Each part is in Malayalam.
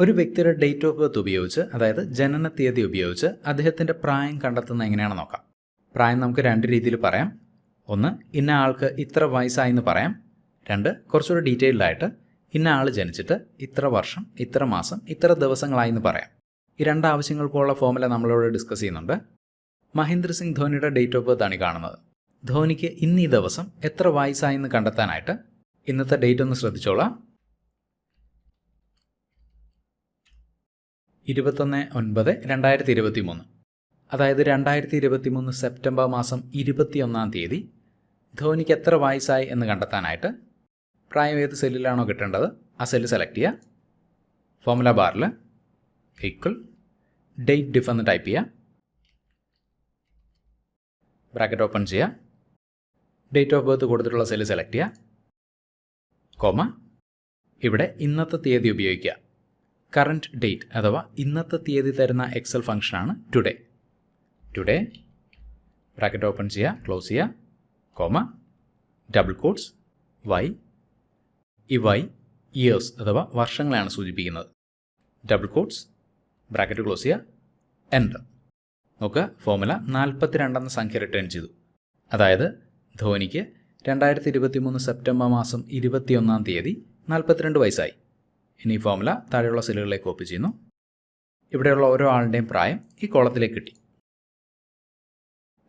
ഒരു വ്യക്തിയുടെ ഡേറ്റ് ഓഫ് ബർത്ത് ഉപയോഗിച്ച്, അതായത് ജനന തീയതി ഉപയോഗിച്ച് അദ്ദേഹത്തിൻ്റെ പ്രായം കണ്ടെത്തുന്നത് എങ്ങനെയാണെന്ന് നോക്കാം. പ്രായം നമുക്ക് രണ്ട് രീതിയിൽ പറയാം. ഒന്ന്, ഇന്ന ആൾക്ക് ഇത്ര വയസ്സായെന്ന് പറയാം. രണ്ട്, കുറച്ചുകൂടി ഡീറ്റെയിൽഡ് ആയിട്ട് ഇന്ന ആൾ ജനിച്ചിട്ട് ഇത്ര വർഷം, ഇത്ര മാസം, ഇത്ര ദിവസങ്ങളായെന്ന് പറയാം. ഈ രണ്ട് ആവശ്യങ്ങൾക്കുള്ള ഫോർമുല നമ്മളിവിടെ ഡിസ്കസ് ചെയ്യുന്നുണ്ട്. മഹേന്ദ്ര സിംഗ് ധോണിയുടെ ഡേറ്റ് ഓഫ് ബർത്ത് ആണ് കാണുന്നത്. ധോണിക്ക് ഇന്ന് ഈ ദിവസം എത്ര വയസ്സായെന്ന് കണ്ടെത്താനായിട്ട് ഇന്നത്തെ ഡേറ്റ് ഒന്ന് ശ്രദ്ധിച്ചോളാം. 21/9/2023. അതായത് 2023 സെപ്റ്റംബർ മാസം 21-ാം തീയതി ധോണിക്ക് എത്ര വയസ്സായി എന്ന് കണ്ടെത്താനായിട്ട് പ്രായം ഏത് സെല്ലിലാണോ കിട്ടേണ്ടത് ആ സെല്ല് സെലക്ട് ചെയ്യുക. ഫോർമുല ബാറിൽ ഈക്വൽ ഡേറ്റ് ഡിഫ് എന്ന് ടൈപ്പ് ചെയ്യുക. ബ്രാക്കറ്റ് ഓപ്പൺ ചെയ്യുക. ഡേറ്റ് ഓഫ് ബർത്ത് കൊടുത്തിട്ടുള്ള സെല്ല് സെലക്ട് ചെയ്യുക. കോമ. ഇവിടെ ഇന്നത്തെ തീയതി ഉപയോഗിക്കുക. കറൻറ്റ് ഡേറ്റ് അഥവാ ഇന്നത്തെ തീയതി തരുന്ന എക്സൽ ഫംഗ്ഷനാണ് ടുഡേ. ടുഡേ ബ്രാക്കറ്റ് ഓപ്പൺ ചെയ്യുക, ക്ലോസ് ചെയ്യുക, കോമ, ഡബിൾ കോട്ട്സ്, വൈ. ഈ വൈ ഇയേഴ്സ് അഥവാ വർഷങ്ങളെയാണ് സൂചിപ്പിക്കുന്നത്. ഡബിൾ കോട്ട്സ്, ബ്രാക്കറ്റ് ക്ലോസ് ചെയ്യുക, എൻ്റർ. നോക്കുക, ഫോർമുല 42 എന്ന സംഖ്യ റിട്ടേൺ ചെയ്തു. അതായത് ധോണിക്ക് 2023 സെപ്റ്റംബർ മാസം 21-ാം തീയതി 42 വയസ്സായി. ഇനി ഈ ഫോർമുല താഴെയുള്ള സെല്ലുകളിലേക്ക് കോപ്പി ചെയ്യുന്നു. ഇവിടെയുള്ള ഓരോ ആളുടെയും പ്രായം ഈ കോളത്തിലേക്ക് കിട്ടി.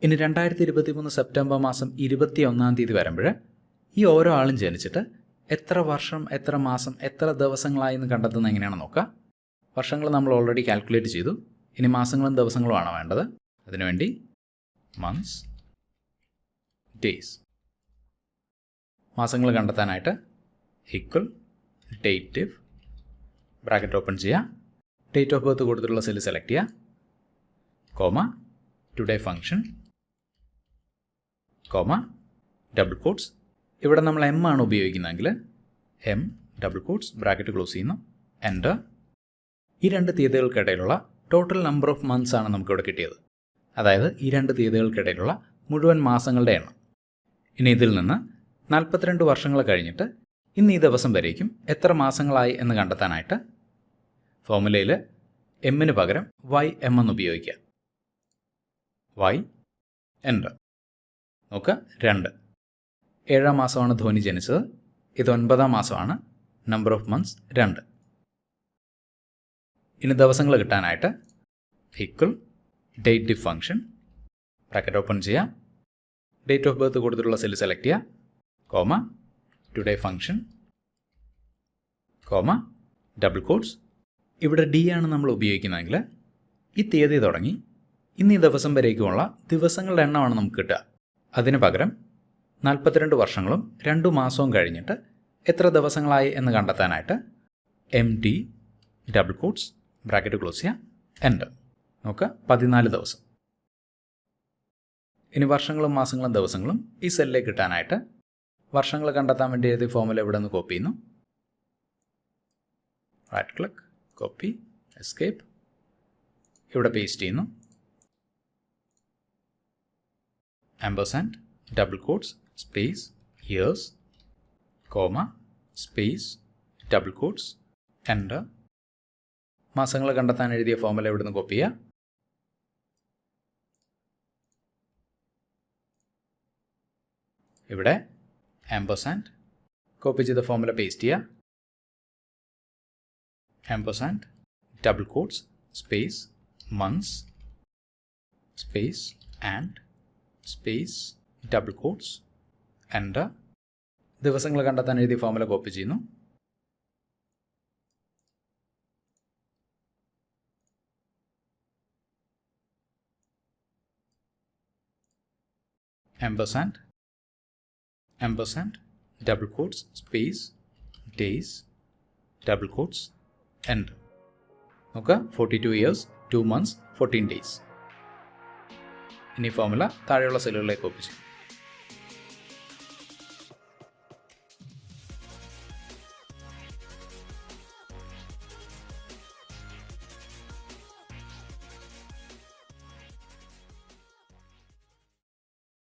ഇനി 2023 സെപ്റ്റംബർ മാസം 21-ാം തീയതി വരുമ്പോൾ ഈ ഓരോ ആളും ജനിച്ചിട്ട് എത്ര വർഷം, എത്ര മാസം, എത്ര ദിവസങ്ങളായെന്ന് കണ്ടെത്തുന്നത് എങ്ങനെയാണെന്ന് നോക്കുക. വർഷങ്ങൾ നമ്മൾ ഓൾറെഡി കാൽക്കുലേറ്റ് ചെയ്തു. ഇനി മാസങ്ങളും ദിവസങ്ങളുമാണ് വേണ്ടത്. അതിനുവേണ്ടി മന്ത്സ്, ഡേയ്സ്. മാസങ്ങൾ കണ്ടെത്താനായിട്ട് ഈക്വൽ ഡേറ്റ് ഡിഫ്, ബ്രാക്കറ്റ് ഓപ്പൺ ചെയ്യുക, ഡേറ്റ് ഓഫ് ബർത്ത് കൊടുത്തിട്ടുള്ള സെല്ല് സെലക്ട് ചെയ്യുക, comma, today function, comma, double quotes. ഇവിടെ നമ്മൾ എം ആണ് ഉപയോഗിക്കുന്നതെങ്കിൽ M, double quotes, bracket close ചെയ്യുന്നു, എൻ്റർ. ഈ രണ്ട് തീയതികൾക്കിടയിലുള്ള ടോട്ടൽ നമ്പർ ഓഫ് മന്ത്സ് ആണ് നമുക്കിവിടെ കിട്ടിയത്. അതായത് ഈ രണ്ട് തീയതികൾക്കിടയിലുള്ള മുഴുവൻ മാസങ്ങളുടെ എണ്ണം. ഇനി ഇതിൽ നിന്ന് 42 വർഷങ്ങൾ കഴിഞ്ഞിട്ട് ഇന്ന് ഈ ദിവസം വരേക്കും എത്ര മാസങ്ങളായി എന്ന് കണ്ടെത്താനായിട്ട് ഫോർമുലയിൽ എമ്മിന് പകരം വൈ എം എന്ന് ഉപയോഗിക്കുക. Y, enter. നോക്കുക, 2. 7-ാം മാസമാണ് ധോണി ജനിച്ചത്. ഇത് 9-ാം മാസമാണ്. Number of months 2. ഇനി ദിവസങ്ങൾ കിട്ടാനായിട്ട് equal date dif function, bracket open ചെയ്യുക, ഡേറ്റ് ഓഫ് ബർത്ത് കൊടുത്തിട്ടുള്ള സെല്ല് സെലക്ട് ചെയ്യുക, comma, today function, comma, double quotes. ഇവിടെ ഡി ആണ് നമ്മൾ ഉപയോഗിക്കുന്നതെങ്കിൽ ഈ തീയതി തുടങ്ങി ഇന്ന് ഈ ദിവസം വരേക്കുമുള്ള ദിവസങ്ങളുടെ എണ്ണമാണ് നമുക്ക് കിട്ടുക. അതിന് പകരം 42 വർഷങ്ങളും 2 മാസവും കഴിഞ്ഞിട്ട് എത്ര ദിവസങ്ങളായി എന്ന് കണ്ടെത്താനായിട്ട് M T, double quotes, bracket close ചെയ്യുക, എൻ്റർ. നോക്കുക, 14 ദിവസം. ഇനി വർഷങ്ങളും മാസങ്ങളും ദിവസങ്ങളും ഈ സെല്ലിലേക്ക് കിട്ടാനായിട്ട് വർഷങ്ങൾ കണ്ടെത്താൻ വേണ്ടി എഴുതിയ ഫോർമുല ഇവിടെ നിന്ന് കോപ്പി ചെയ്യുന്നു. Right click, copy, escape. ഇവിടെ പേസ്റ്റ് ചെയ്യുന്നു. Ampersand, double quotes, space, years, comma, space, double quotes, enter. മാസങ്ങൾ കണ്ടെത്താൻ എഴുതിയ ഫോർമുല ഇവിടെ നിന്ന് കോപ്പി ചെയ്യുക. ഇവിടെ ആംപർസാൻഡ്, കോപ്പി ചെയ്ത ഫോർമുല പേസ്റ്റ് ചെയ്യുക. Ampersand, double quotes, space, months, space, and, space, double quotes, enter. ദിവസങ്ങൾ കണ്ടെത്താൻ എഴുതിയ ഫോർമുല കോപ്പി ചെയ്യുന്നു. Ampersand, double quotes, space, days, double quotes, enter. നോക്കുക, 42 years, 2 months, 14 days. ഇനി ഫോർമുല താഴെയുള്ള സെല്ലുകളിലേക്ക് കോപ്പി ചെയ്യും.